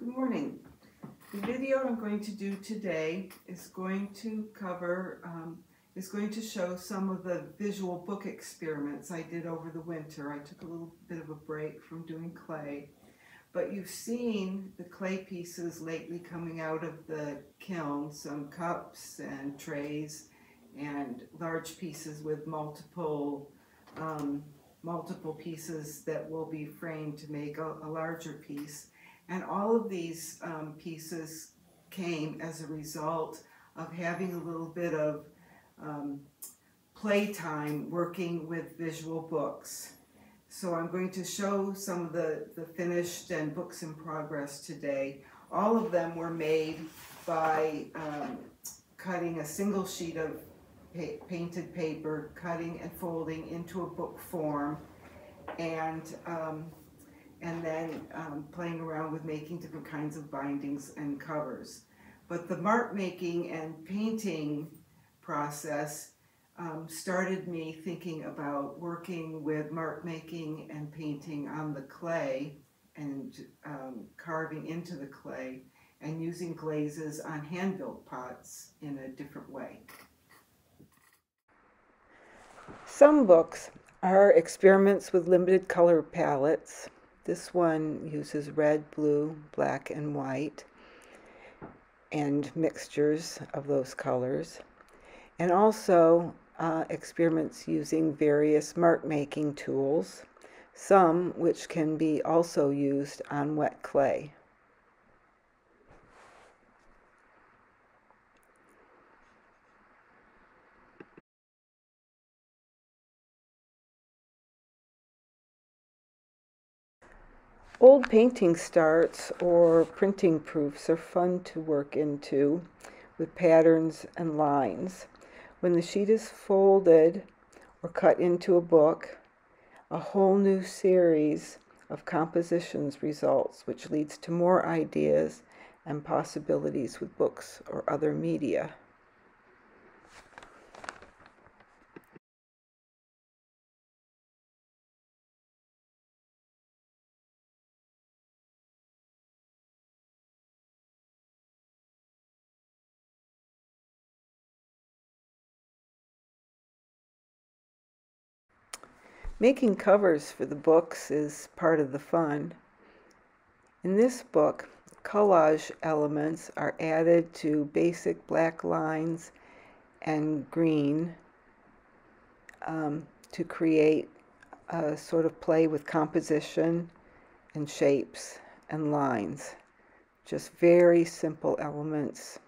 Good morning. The video I'm going to do today is going to show some of the visual book experiments I did over the winter. I took a little bit of a break from doing clay, but you've seen the clay pieces lately coming out of the kiln, some cups and trays and large pieces with multiple pieces that will be framed to make a larger piece. And all of these pieces came as a result of having a little bit of playtime working with visual books. So I'm going to show some of the finished and books in progress today. All of them were made by cutting a single sheet of painted paper, cutting and folding into a book form, and then playing around with making different kinds of bindings and covers. But the mark making and painting process started me thinking about working with mark making and painting on the clay and carving into the clay and using glazes on hand-built pots in a different way. Some books are experiments with limited color palettes. This one uses red, blue, black, and white, and mixtures of those colors. And also experiments using various mark-making tools, some which can be also used on wet clay. Old painting starts or printing proofs are fun to work into with patterns and lines. When the sheet is folded or cut into a book, a whole new series of compositions results, which leads to more ideas and possibilities with books or other media. Making covers for the books is part of the fun. In this book, collage elements are added to basic black lines and green to create a sort of play with composition and shapes and lines. Just very simple elements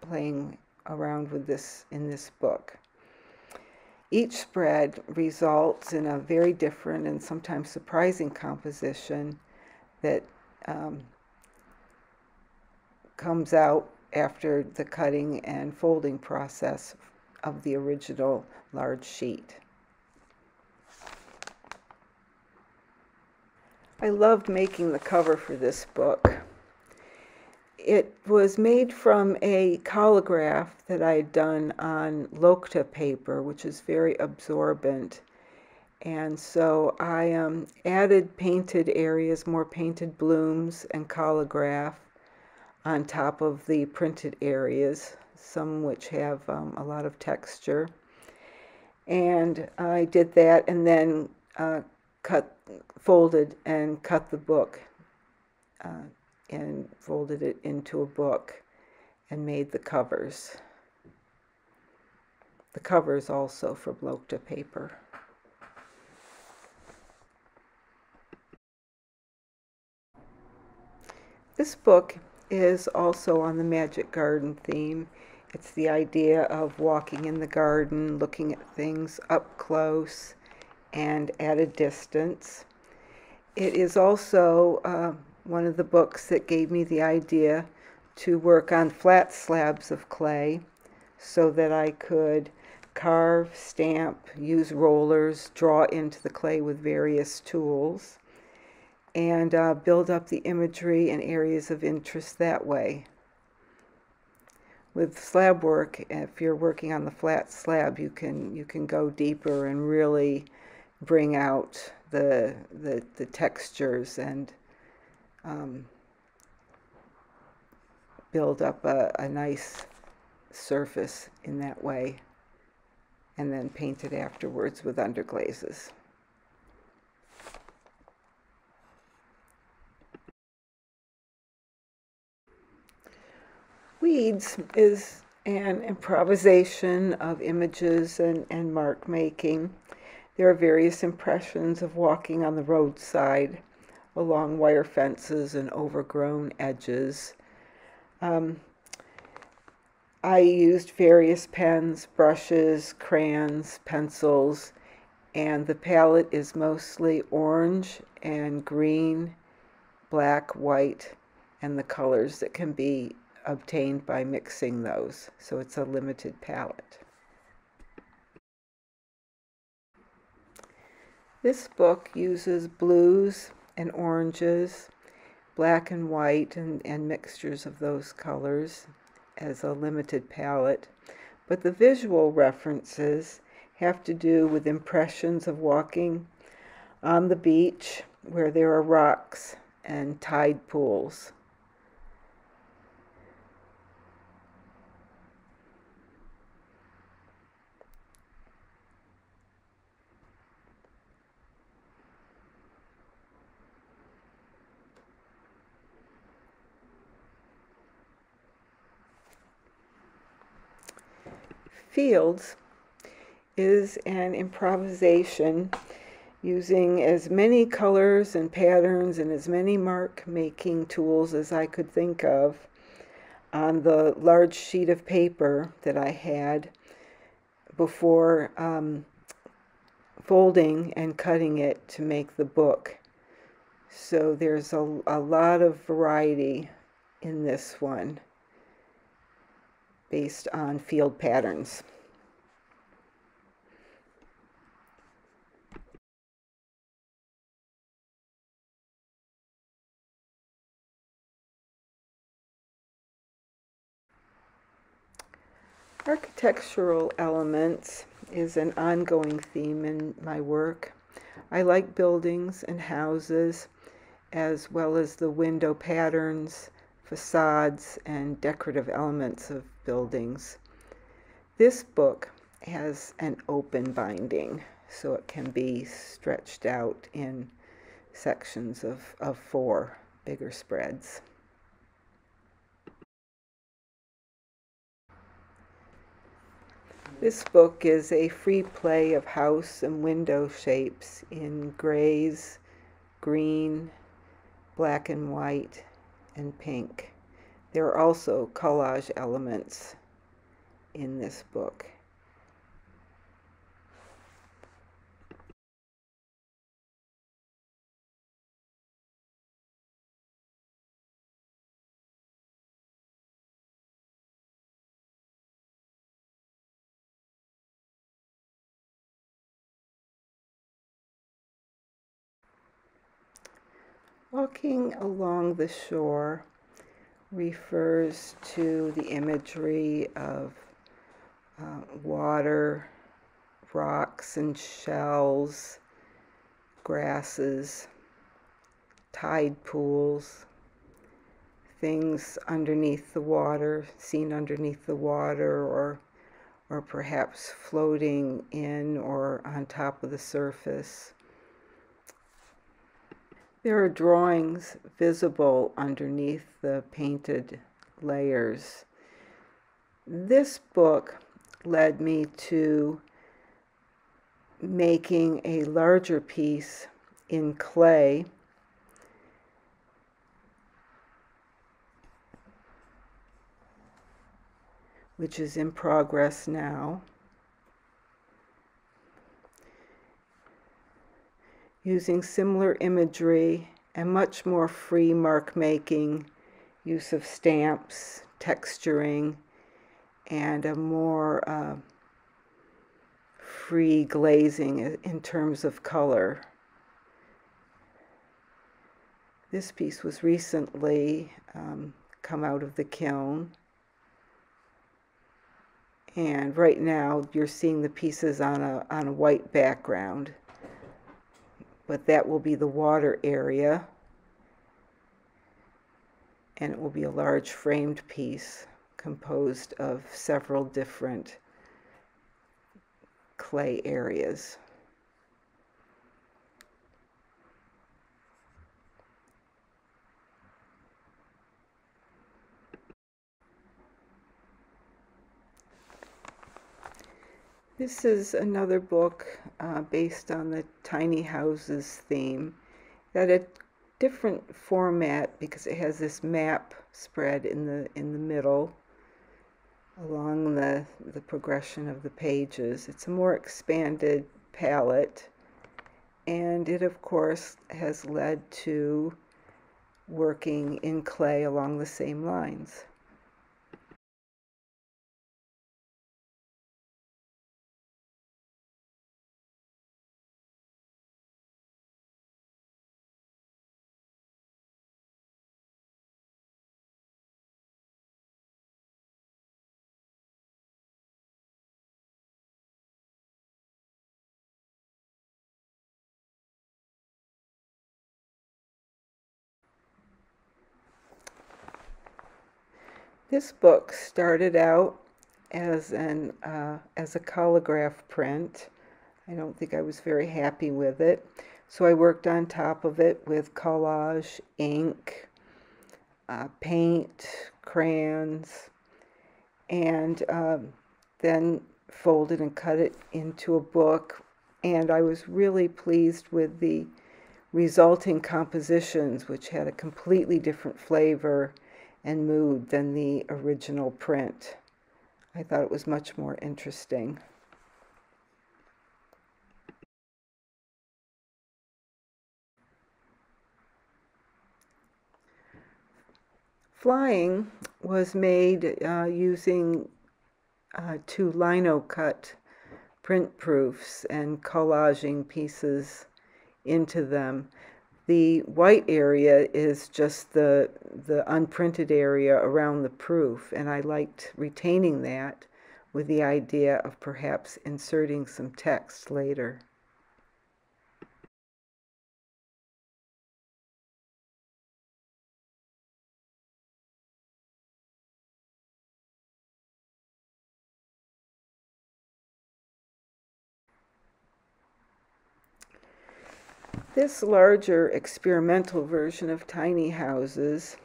playing around with this in this book. Each spread results in a very different and sometimes surprising composition that comes out after the cutting and folding process of the original large sheet. I loved making the cover for this book. It was made from a collograph that I had done on Lokta paper, which is very absorbent. And so I added painted areas, more painted blooms and collograph on top of the printed areas, some which have a lot of texture. And I did that and then folded and cut the book and folded it into a book and made the covers. The covers also from Lokta paper. This book is also on the Magic Garden theme. It's the idea of walking in the garden, looking at things up close and at a distance. It is also one of the books that gave me the idea to work on flat slabs of clay so that I could carve, stamp, use rollers, draw into the clay with various tools, and build up the imagery and areas of interest that way. With slab work, if you're working on the flat slab, you can go deeper and really bring out the textures and build up a nice surface in that way, and then paint it afterwards with underglazes. Weeds is an improvisation of images and mark making. There are various impressions of walking on the roadside along wire fences and overgrown edges. I used various pens, brushes, crayons, pencils, and the palette is mostly orange and green, black, white, and the colors that can be obtained by mixing those. So it's a limited palette. This book uses blues and oranges, black and white, and mixtures of those colors as a limited palette. But the visual references have to do with impressions of walking on the beach where there are rocks and tide pools. Fields is an improvisation using as many colors and patterns and as many mark making tools as I could think of on the large sheet of paper that I had before folding and cutting it to make the book. So there's a lot of variety in this one based on field patterns. Architectural elements is an ongoing theme in my work. I like buildings and houses, as well as the window patterns, facades, and decorative elements of buildings. This book has an open binding, so it can be stretched out in sections of 4 bigger spreads. This book is a free play of house and window shapes in grays, green, black and white, and pink. There are also collage elements in this book. Walking along the shore refers to the imagery of water, rocks and shells, grasses, tide pools, things underneath the water, seen underneath the water, or perhaps floating in or on top of the surface. There are drawings visible underneath the painted layers. This book led me to making a larger piece in clay, which is in progress now, using similar imagery and much more free mark making, use of stamps, texturing, and a more free glazing in terms of color. This piece was recently come out of the kiln, and right now you're seeing the pieces on a white background, but that will be the water area. and it will be a large framed piece composed of several different clay areas. This is another book based on the tiny houses theme. It had a different format because it has this map spread in the middle along the progression of the pages. It's a more expanded palette, and it of course has led to working in clay along the same lines. This book started out as a collograph print. I don't think I was very happy with it, so I worked on top of it with collage, ink, paint, crayons, and then folded and cut it into a book. And I was really pleased with the resulting compositions, which had a completely different flavor and mood than the original print. I thought it was much more interesting. Flying was made using 2 lino cut print proofs and collaging pieces into them. The white area is just the unprinted area around the proof, and I liked retaining that with the idea of perhaps inserting some text later. This larger experimental version of tiny houses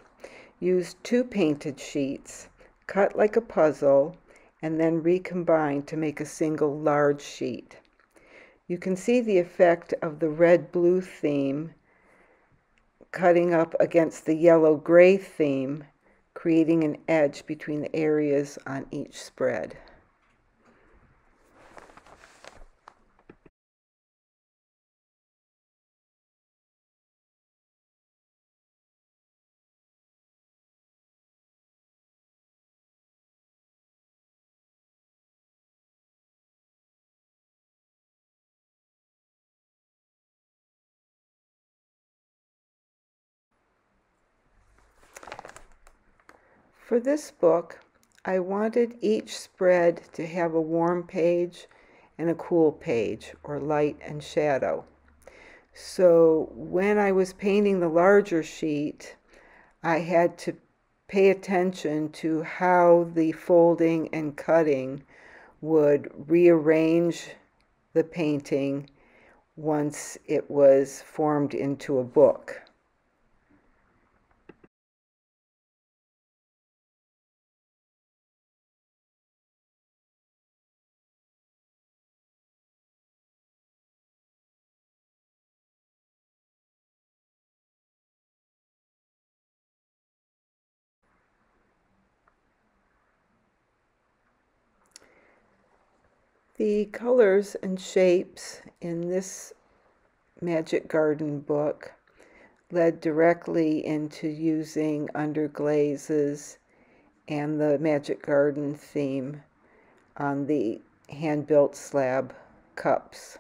used 2 painted sheets, cut like a puzzle, and then recombined to make a single large sheet. You can see the effect of the red-blue theme cutting up against the yellow-gray theme, creating an edge between the areas on each spread. For this book, I wanted each spread to have a warm page and a cool page, or light and shadow. So when I was painting the larger sheet, I had to pay attention to how the folding and cutting would rearrange the painting once it was formed into a book. The colors and shapes in this Magic Garden book led directly into using underglazes and the Magic Garden theme on the hand-built slab cups.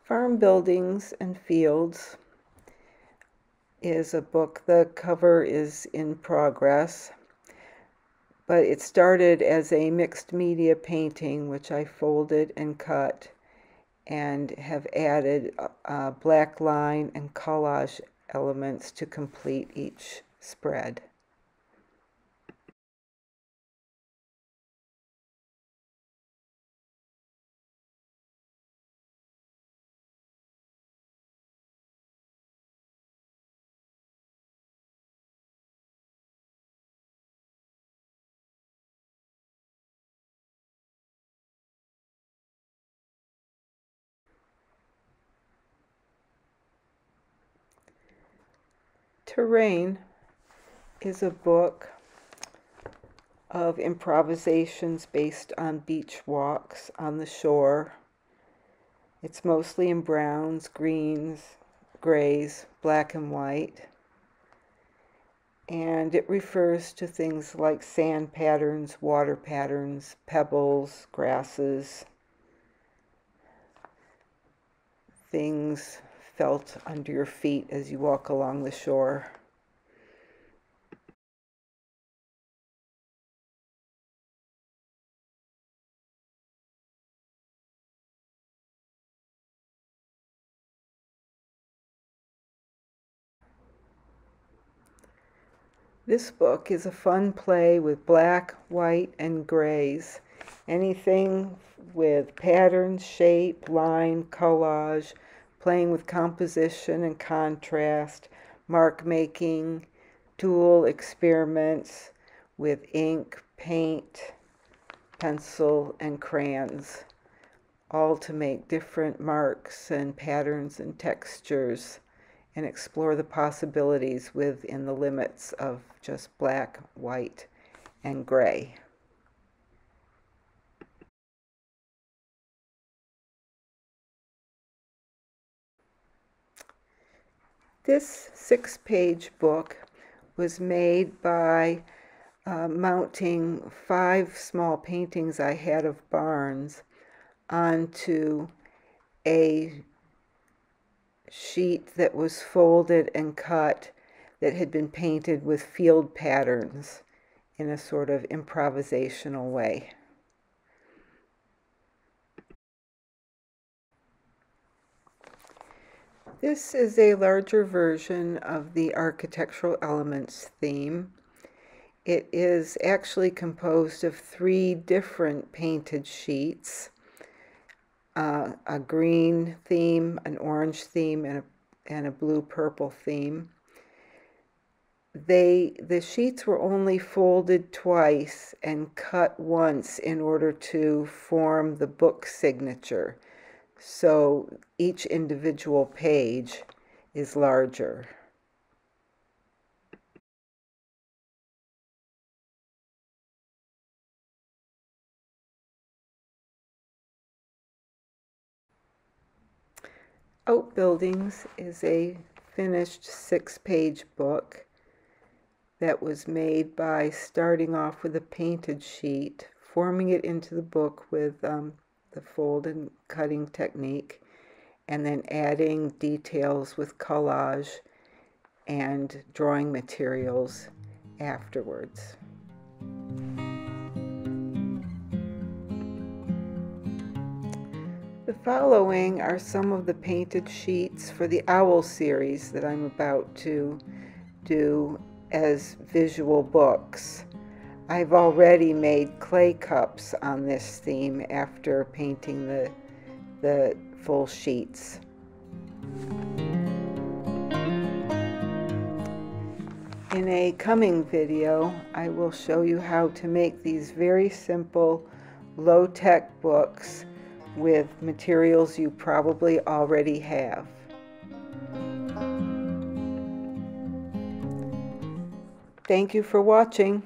Farm Buildings and Fields is a book. The cover is in progress, but it started as a mixed media painting, which I folded and cut and have added black line and collage elements to complete each spread. Terrain is a book of improvisations based on beach walks on the shore. It's mostly in browns, greens, grays, black and white. And it refers to things like sand patterns, water patterns, pebbles, grasses, things felt under your feet as you walk along the shore. This book is a fun play with black, white, and grays. Anything with patterns, shape, line, collage, playing with composition and contrast, mark making, tool experiments with ink, paint, pencil, and crayons, all to make different marks and patterns and textures and explore the possibilities within the limits of just black, white, and gray. This 6-page book was made by mounting 5 small paintings I had of barns onto a sheet that was folded and cut that had been painted with field patterns in a sort of improvisational way. This is a larger version of the architectural elements theme. It is actually composed of 3 different painted sheets, a green theme, an orange theme, and a blue-purple theme. The sheets were only folded twice and cut once in order to form the book signature. So each individual page is larger. Outbuildings is a finished 6-page book that was made by starting off with a painted sheet, forming it into the book with the fold and cutting technique, and then adding details with collage and drawing materials afterwards. The following are some of the painted sheets for the Owl series that I'm about to do as visual books. I've already made clay cups on this theme after painting the full sheets. In a coming video, I will show you how to make these very simple, low-tech books with materials you probably already have. Thank you for watching.